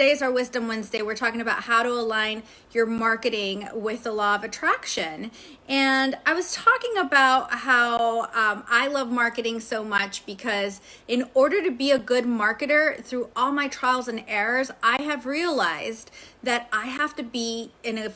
Today is our Wisdom Wednesday. We're talking about how to align your marketing with the law of attraction. And I was talking about how I love marketing so much because in order to be a good marketer, through all my trials and errors, I have realized that I have to be in a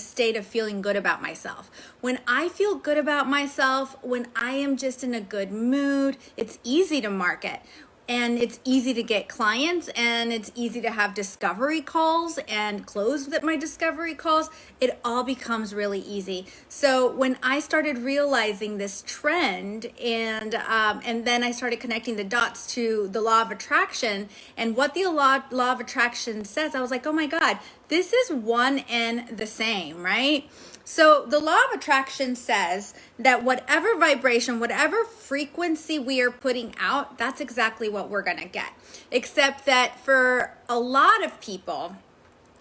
state of feeling good about myself. When I feel good about myself, when I am just in a good mood, it's easy to market. And it's easy to get clients, and it's easy to have discovery calls and close my discovery calls. It all becomes really easy. So when I started realizing this trend, and then I started connecting the dots to the law of attraction and what the law of attraction says, I was like, oh my God, this is one and the same, right? So the law of attraction says that whatever vibration, whatever frequency we are putting out, that's exactly what we're going to get. Except that for a lot of people,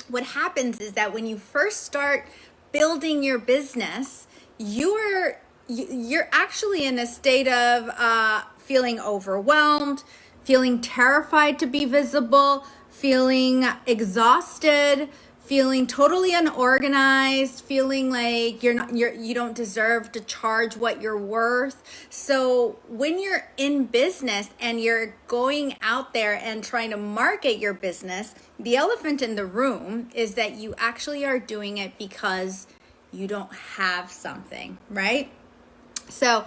what happens is that when you first start building your business, you're actually in a state of feeling overwhelmed, feeling terrified to be visible, feeling exhausted, feeling totally unorganized, feeling like you don't deserve to charge what you're worth. So when you're in business and you're going out there and trying to market your business, the elephant in the room is that you actually are doing it because you don't have something, right? So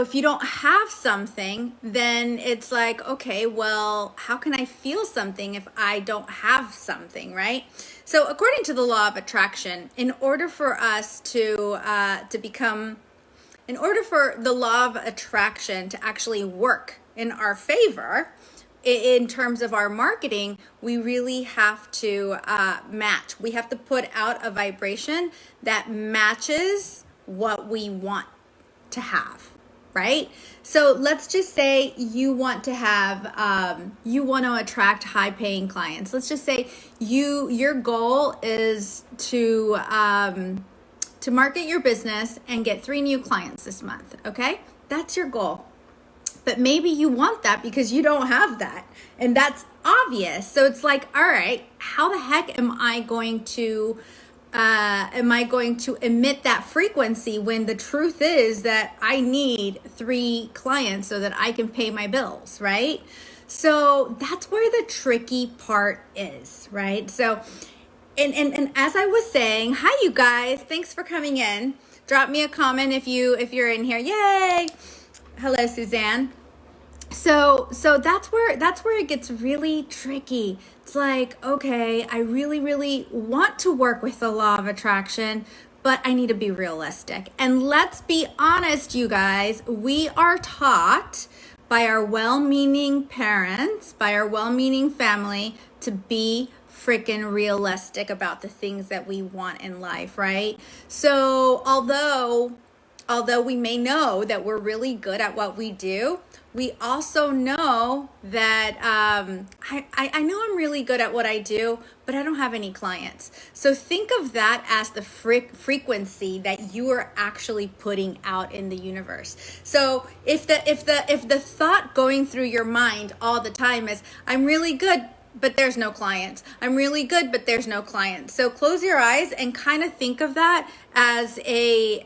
if you don't have something, then it's like, okay, well, how can I feel something if I don't have something, right? So according to the law of attraction, in order for the law of attraction to actually work in our favor, in terms of our marketing, we really have to match. We have to put out a vibration that matches what we want to have. Right? So let's just say you want to attract high paying clients. Let's just say your goal is to market your business and get 3 new clients this month. Okay. That's your goal. But maybe you want that because you don't have that. And that's obvious. So it's like, all right, how the heck am I going to emit that frequency when the truth is that I need 3 clients so that I can pay my bills, right? So that's where the tricky part is, right? So, and as I was saying, hi you guys, thanks for coming in. Drop me a comment if you're in here. Yay! Hello, Suzanne. So that's where it gets really tricky. It's like, okay, I really, really want to work with the law of attraction, but I need to be realistic. And let's be honest, you guys, we are taught by our well-meaning parents, by our well-meaning family, to be freaking realistic about the things that we want in life, right? So although we may know that we're really good at what we do, we also know that I know I'm really good at what I do, but I don't have any clients. So think of that as the frequency that you are actually putting out in the universe. So if the thought going through your mind all the time is, I'm really good, but there's no clients. I'm really good, but there's no clients. So close your eyes and kind of think of that as a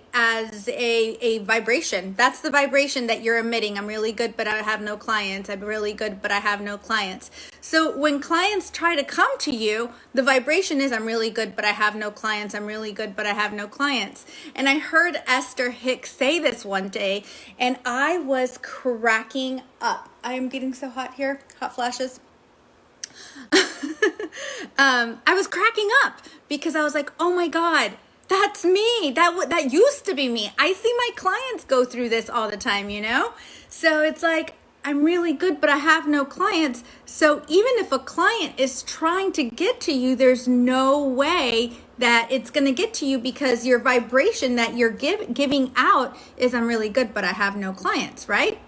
vibration. That's the vibration that you're emitting. I'm really good, but I have no clients. I'm really good, but I have no clients. So when clients try to come to you, the vibration is, I'm really good, but I have no clients. I'm really good, but I have no clients. And I heard Esther Hicks say this one day, and I was cracking up. I am getting so hot here, hot flashes. I was cracking up because I was like, oh my God, that's me. That used to be me. I see my clients go through this all the time, you know? So it's like, I'm really good, but I have no clients. So even if a client is trying to get to you, there's no way that it's going to get to you because your vibration that you're giving out is, I'm really good, but I have no clients, right?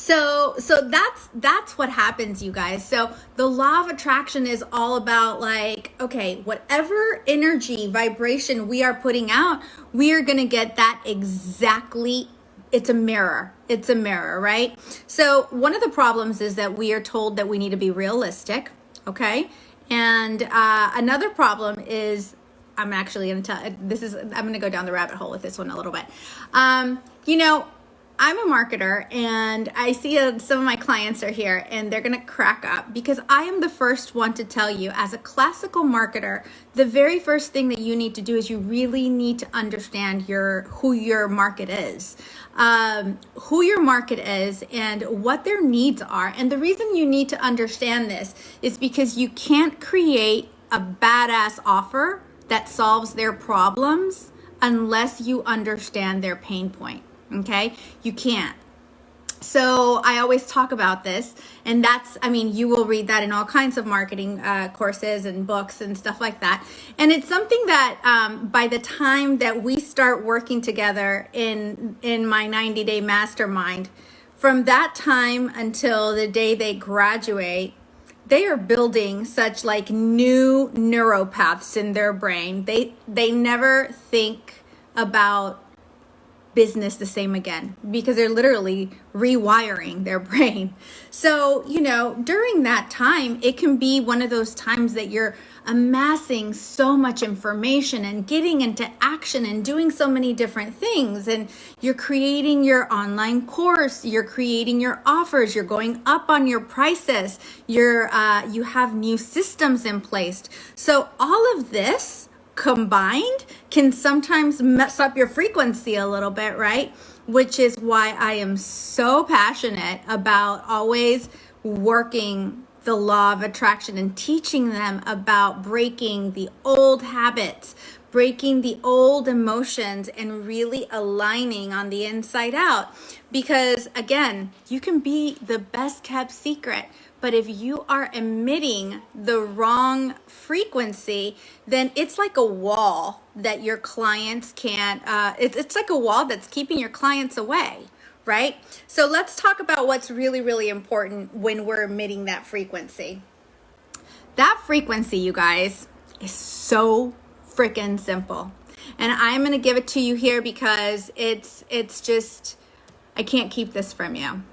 So that's what happens, you guys. So the law of attraction is all about like, okay, whatever energy, vibration we are putting out, we are going to get that exactly it's a mirror. It's a mirror, right? So one of the problems is that we are told that we need to be realistic, okay? And another problem is, I'm actually going to tell, I'm going to go down the rabbit hole with this one a little bit. I'm a marketer, and I see some of my clients are here and they're going to crack up because I am the first one to tell you, as a classical marketer, the very first thing that you need to do is you really need to understand who your market is, and what their needs are. And the reason you need to understand this is because you can't create a badass offer that solves their problems unless you understand their pain point. Okay, you can't. So I always talk about this, and you will read that in all kinds of marketing courses and books and stuff like that. And it's something that by the time that we start working together in my 90-day mastermind, from that time until the day they graduate, they are building such like new neuropaths in their brain. They never think about business the same again because they're literally rewiring their brain. So, during that time, it can be one of those times that you're amassing so much information and getting into action and doing so many different things. And you're creating your online course, you're creating your offers, you're going up on your prices, you have new systems in place. So all of this combined can sometimes mess up your frequency a little bit, right? Which is why I am so passionate about always working the law of attraction and teaching them about breaking the old habits, breaking the old emotions, and really aligning on the inside out. Because again, you can be the best kept secret, but if you are emitting the wrong frequency, then it's like a wall that your clients can't, it's like a wall that's keeping your clients away, right? So let's talk about what's really, really important when we're emitting that frequency. That frequency, you guys, is so freaking simple. And I'm going to give it to you here because it's just, I can't keep this from you.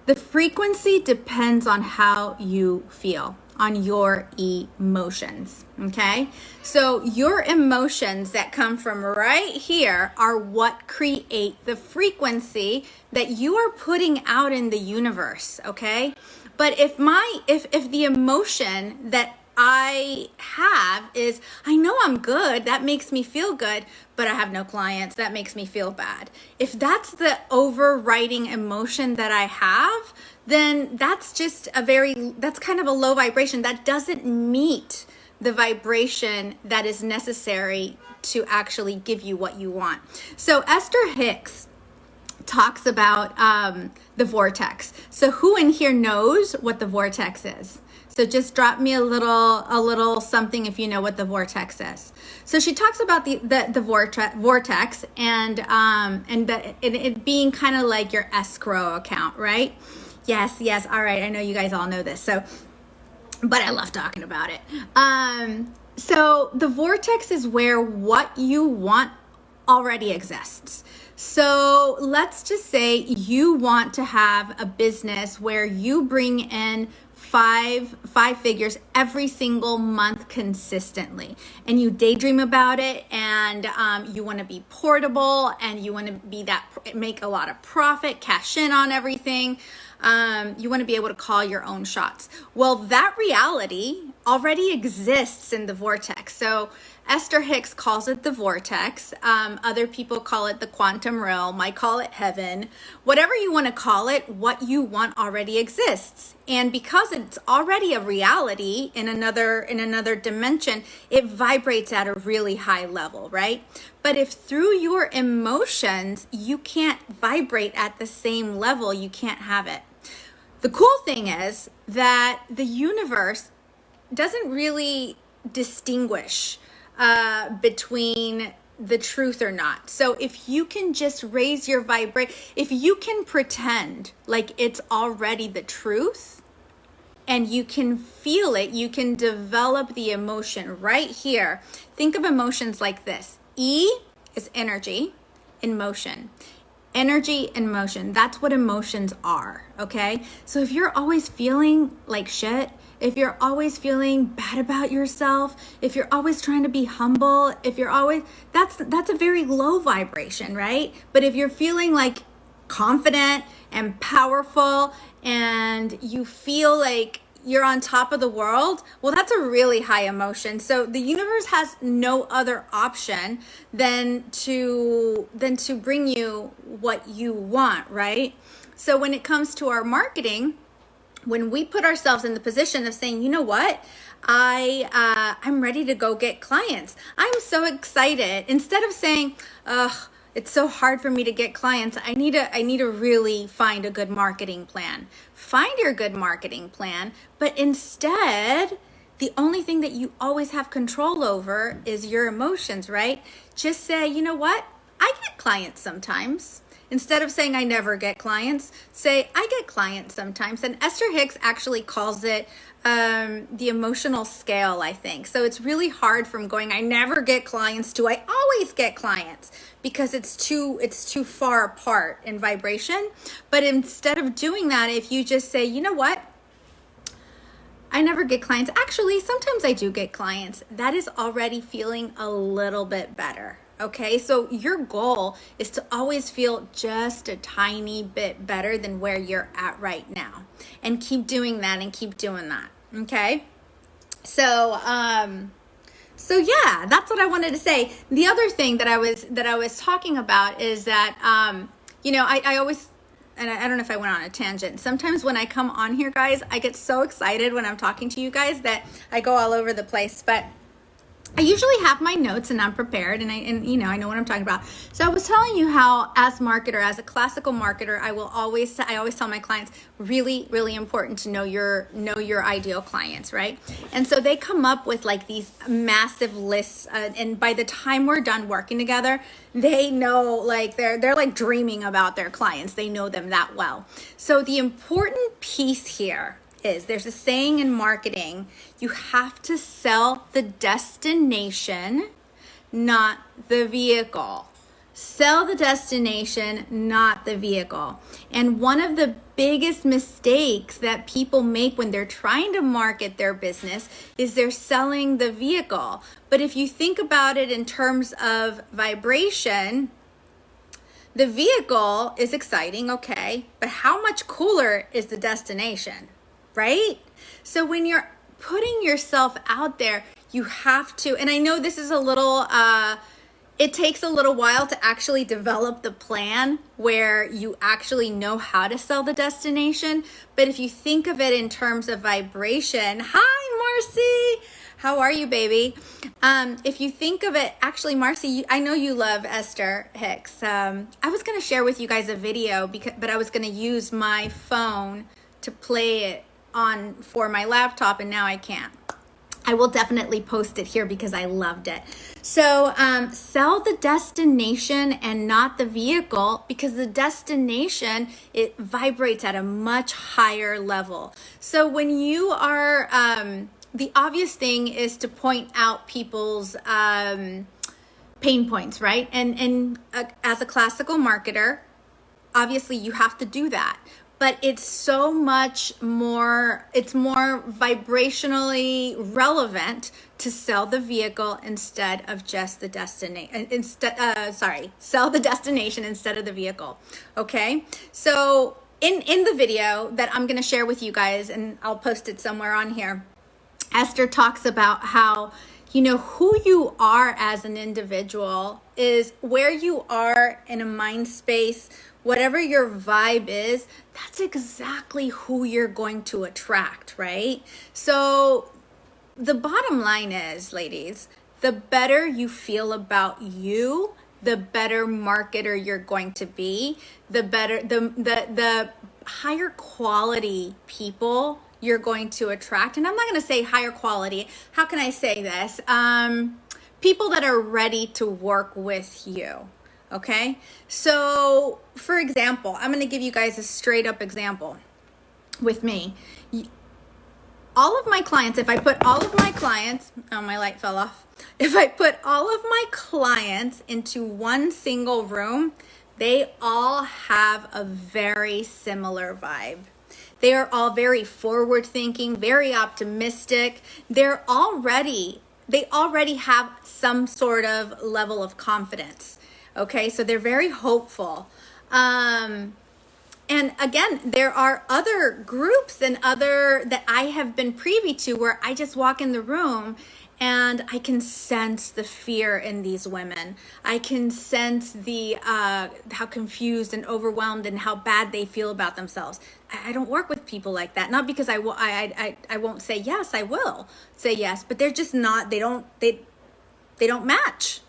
The frequency depends on how you feel, on your emotions, okay? So your emotions that come from right here are what create the frequency that you are putting out in the universe, okay? But if the emotion that I have is, I know I'm good, that makes me feel good, but I have no clients, that makes me feel bad. If that's the overriding emotion that I have, then that's kind of a low vibration. That doesn't meet the vibration that is necessary to actually give you what you want. So Esther Hicks talks about the vortex. So who in here knows what the vortex is? So just drop me a little something if you know what the vortex is. So she talks about the vortex and it being kind of like your escrow account, right? Yes. All right. I know you guys all know this. So, but I love talking about it. So the vortex is where what you want already exists. So let's just say you want to have a business where you bring in five figures every single month consistently, and you daydream about it, and you want to be portable, and you want to make a lot of profit, cash in on everything. You want to be able to call your own shots. Well, that reality already exists in the vortex. So Esther Hicks calls it the vortex. Other people call it the quantum realm. I call it heaven. Whatever you want to call it, what you want already exists. And because it's already a reality in another dimension, it vibrates at a really high level, right? But if through your emotions, you can't vibrate at the same level, you can't have it. The cool thing is that the universe doesn't really distinguish between the truth or not. So if you can just raise your if you can pretend like it's already the truth and you can feel it, you can develop the emotion right here. Think of emotions like this. E is energy in motion. Energy and motion, that's what emotions are, okay? So if you're always feeling like shit, if you're always feeling bad about yourself, if you're always trying to be humble, if you're always, that's a very low vibration, right? But if you're feeling like confident and powerful and you feel like you're on top of the world, well, that's a really high emotion. So the universe has no other option than to bring you what you want, right? So when it comes to our marketing, when we put ourselves in the position of saying, you know what, I'm ready to go get clients. I'm so excited. Instead of saying, ugh, it's so hard for me to get clients. I need to really find a good marketing plan. Find your good marketing plan, but instead, the only thing that you always have control over is your emotions, right? Just say, you know what? I get clients sometimes. Instead of saying I never get clients, say I get clients sometimes. And Esther Hicks actually calls it the emotional scale, I think. So it's really hard from going, I never get clients to I always get clients, because it's too far apart in vibration. But instead of doing that, if you just say, you know what? I never get clients. Actually, sometimes I do get clients. That is already feeling a little bit better. Okay, so your goal is to always feel just a tiny bit better than where you're at right now, and keep doing that and keep doing that. Okay, so yeah, that's what I wanted to say. The other thing that I was talking about is that I always, and I don't know if I went on a tangent. Sometimes when I come on here, guys, I get so excited when I'm talking to you guys that I go all over the place, but I usually have my notes and I'm prepared, and I know what I'm talking about. So I was telling you how, as a classical marketer, I always tell my clients, really, really important to know your ideal clients, right? And so they come up with like these massive lists, and by the time we're done working together, they know, like they're like dreaming about their clients. They know them that well. So the important piece here is, there's a saying in marketing, you have to sell the destination, not the vehicle. Sell the destination, not the vehicle. And one of the biggest mistakes that people make when they're trying to market their business is they're selling the vehicle. But if you think about it in terms of vibration, the vehicle is exciting, okay, but how much cooler is the destination? Right? So when you're putting yourself out there, you have to, and I know this is a little, it takes a little while to actually develop the plan where you actually know how to sell the destination. But if you think of it in terms of vibration, hi, Marcy. How are you, baby? If you think of it, actually, Marcy, I know you love Esther Hicks. I was going to share with you guys a video, but I was going to use my phone to play it on for my laptop, and now I can't. I will definitely post it here because I loved it. So sell the destination and not the vehicle, because the destination, it vibrates at a much higher level. So when you are, the obvious thing is to point out people's pain points, right? And as a classical marketer, obviously you have to do that. But it's so much more, it's more vibrationally relevant to sell the vehicle instead of just the destination. Sell the destination instead of the vehicle. Okay. So in the video that I'm going to share with you guys, and I'll post it somewhere on here, Esther talks about how, who you are as an individual is where you are in a mind space. Whatever your vibe is, that's exactly who you're going to attract, right? So the bottom line is, ladies, the better you feel about you, the better marketer you're going to be, the better, the higher quality people you're going to attract. And I'm not going to say higher quality. How can I say this? People that are ready to work with you. Okay, so for example, I'm going to give you guys a straight up example with me. All of my clients, if I put all of my clients, oh, my light fell off. If I put all of my clients into one single room, They all have a very similar vibe. They are all very forward thinking, very optimistic. They already have some sort of level of confidence. Okay, so they're very hopeful. And again, there are other groups and other that I have been privy to where I just walk in the room and I can sense the fear in these women. I can sense the how confused and overwhelmed and how bad they feel about themselves. I don't work with people like that. Not because I won't say yes. I will say yes, but they're just not. They don't match.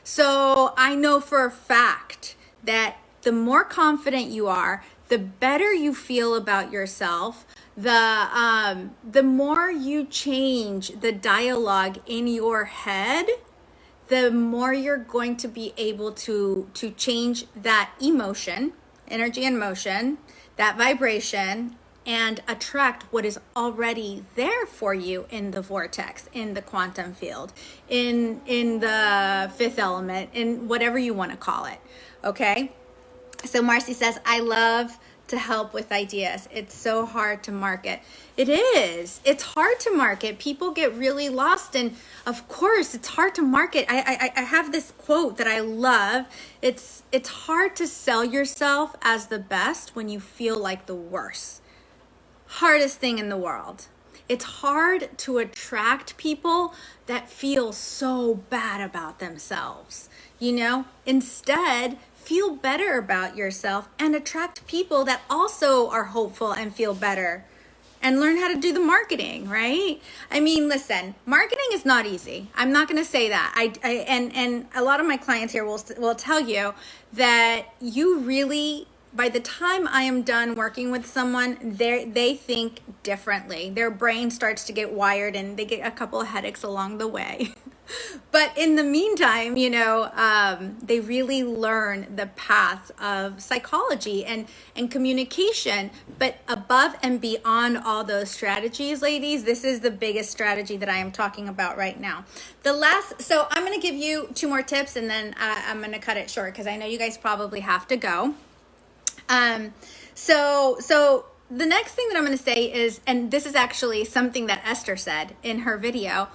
So I know for a fact that the more confident you are, the better you feel about yourself, the more you change the dialogue in your head, the more you're going to be able to change that emotion, energy and motion, that vibration, and attract what is already there for you in the vortex, in the quantum field, in the fifth element, in whatever you want to call it. Okay? So Marcy says, I love to help with ideas. It's so hard to market. It is. It's hard to market. People get really lost. And of course, it's hard to market. I have this quote that I love. It's hard to sell yourself as the best when you feel like the worst. Hardest thing in the world. It's hard to attract people that feel so bad about themselves. You know, instead, feel better about yourself and attract people that also are hopeful and feel better, and learn how to do the marketing, right? I mean, listen, marketing is not easy. I'm not going to say that. And a lot of my clients here will tell you that you really, by the time I am done working with someone, they think differently. Their brain starts to get wired and they get a couple of headaches along the way. But in the meantime, you know, they really learn the path of psychology and communication. But above and beyond all those strategies, ladies, this is the biggest strategy that I am talking about right now. So I'm going to give you 2 more tips, and then I'm going to cut it short because I know you guys probably have to go. So the next thing that I'm going to say is, and this is actually something that Esther said in her video,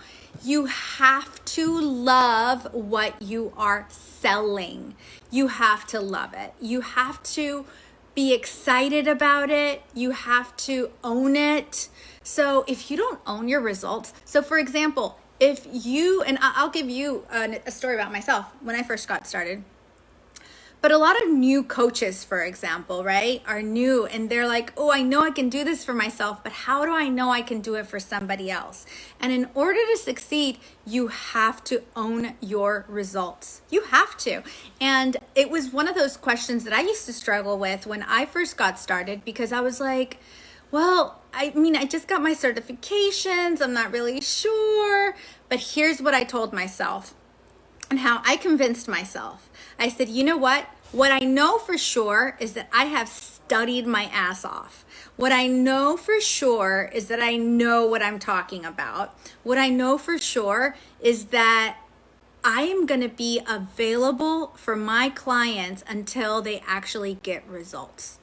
you have to love what you are selling. You have to love it. You have to be excited about it. You have to own it. So if you don't own your results, so for example, if you, and I'll give you a story about myself when I first got started. But a lot of new coaches, for example, right, are new and they're like, oh, I know I can do this for myself, but how do I know I can do it for somebody else? And in order to succeed, you have to own your results. You have to. And it was one of those questions that I used to struggle with when I first got started, because I was like, well, I mean, I just got my certifications. I'm not really sure. But here's what I told myself and how I convinced myself. I said, you know what? What I know for sure is that I have studied my ass off. What I know for sure is that I know what I'm talking about. What I know for sure is that I am going to be available for my clients until they actually get results.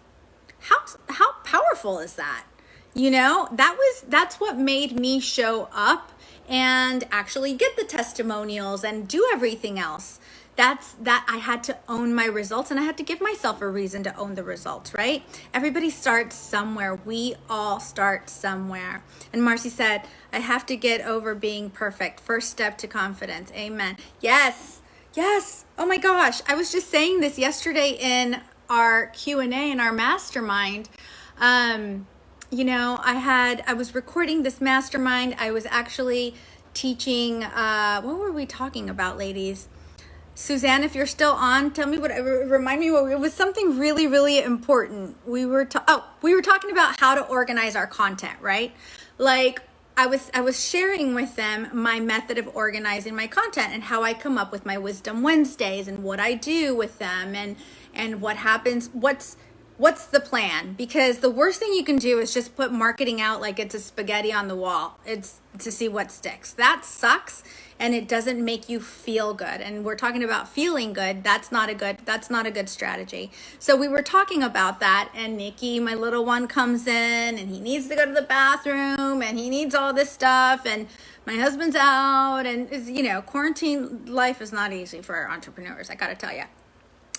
How powerful is that? You know, that's what made me show up and actually get the testimonials and do everything else. That I had to own my results, and I had to give myself a reason to own the results, right? Everybody starts somewhere. We all start somewhere. And Marcy said, I have to get over being perfect. First step to confidence. Amen. Yes. Oh my gosh. I was just saying this yesterday in our Q&A in our mastermind. You know, I was recording this mastermind. I was actually teaching, what were we talking about, ladies? Suzanne, if you're still on, tell me remind me what, it was something really, really important. We were talking about how to organize our content, right? Like I was sharing with them my method of organizing my content and how I come up with my Wisdom Wednesdays and what I do with them and what happens, what's the plan? Because the worst thing you can do is just put marketing out like it's a spaghetti on the wall. It's to see what sticks. That sucks, and it doesn't make you feel good. And we're talking about feeling good. That's not a good strategy. So we were talking about that, and Nikki, my little one, comes in and he needs to go to the bathroom and he needs all this stuff, and my husband's out, and quarantine life is not easy for entrepreneurs, I gotta tell you.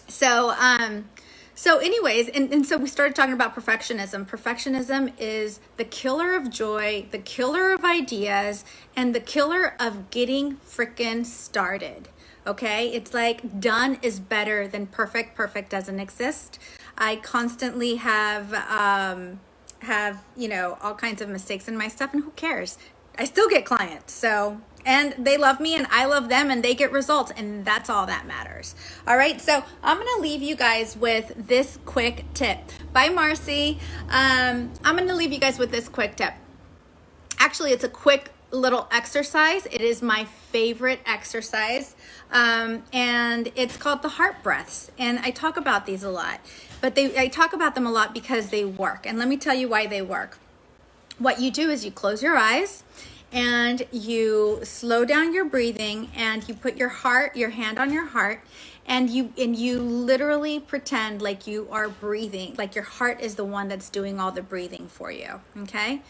So anyways, and so we started talking about perfectionism. Perfectionism is the killer of joy, the killer of ideas, and the killer of getting freaking started. Okay? It's like done is better than perfect. Perfect doesn't exist. I constantly have all kinds of mistakes in my stuff, and who cares? I still get clients. So, and they love me and I love them and they get results, and that's all that matters. All right. So I'm going to leave you guys with this quick tip. Bye, Marcy. I'm going to leave you guys with this quick tip. Actually, it's a quick little exercise. It is my favorite exercise. And it's called the heart breaths. And I talk about these a lot, but I talk about them a lot because they work. And let me tell you why they work. What you do is you close your eyes and you slow down your breathing, and you put your hand on your heart, and you literally pretend like you are breathing, like your heart is the one that's doing all the breathing for you. Okay.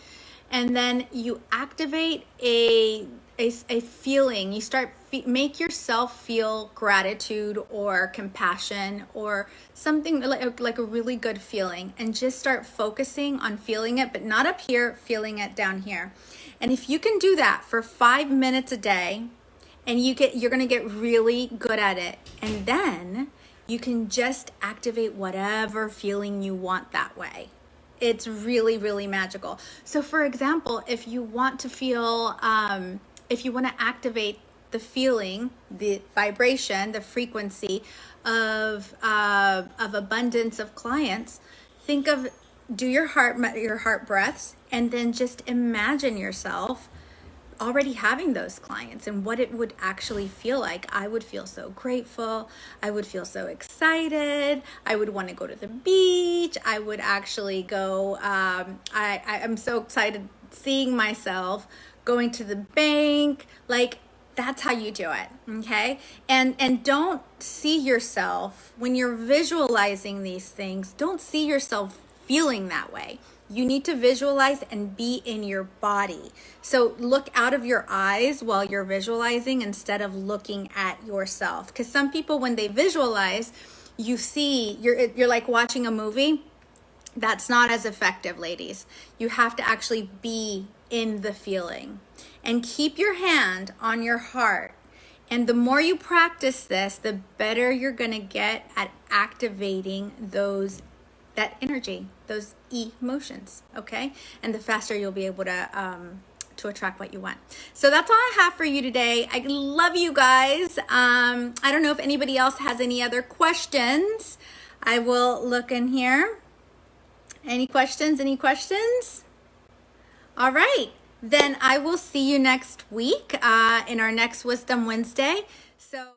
And then you activate a feeling. You start make yourself feel gratitude or compassion or something like a really good feeling, and just start focusing on feeling it, but not up here, feeling it down here. And if you can do that for 5 minutes a day, and you're going to get really good at it, and then you can just activate whatever feeling you want that way. It's really, really magical. So for example, if you want to feel, if you want to activate the feeling, the vibration, the frequency of abundance of clients, do your heart breaths, and then just imagine yourself already having those clients and what it would actually feel like. I would feel so grateful. I would feel so excited. I would want to go to the beach. I would actually go, I'm so excited seeing myself going to the bank. Like, that's how you do it. Okay. And don't see yourself when you're visualizing these things. Don't see yourself feeling that way. You need to visualize and be in your body. So look out of your eyes while you're visualizing instead of looking at yourself. Because some people, when they visualize, you're like watching a movie. That's not as effective, ladies. You have to actually be in the feeling. And keep your hand on your heart. And the more you practice this, the better you're going to get at activating that energy, those emotions, okay? And the faster you'll be able to attract what you want. So that's all I have for you today. I love you guys. I don't know if anybody else has any other questions. I will look in here. Any questions? All right. Then I will see you next week in our next Wisdom Wednesday. So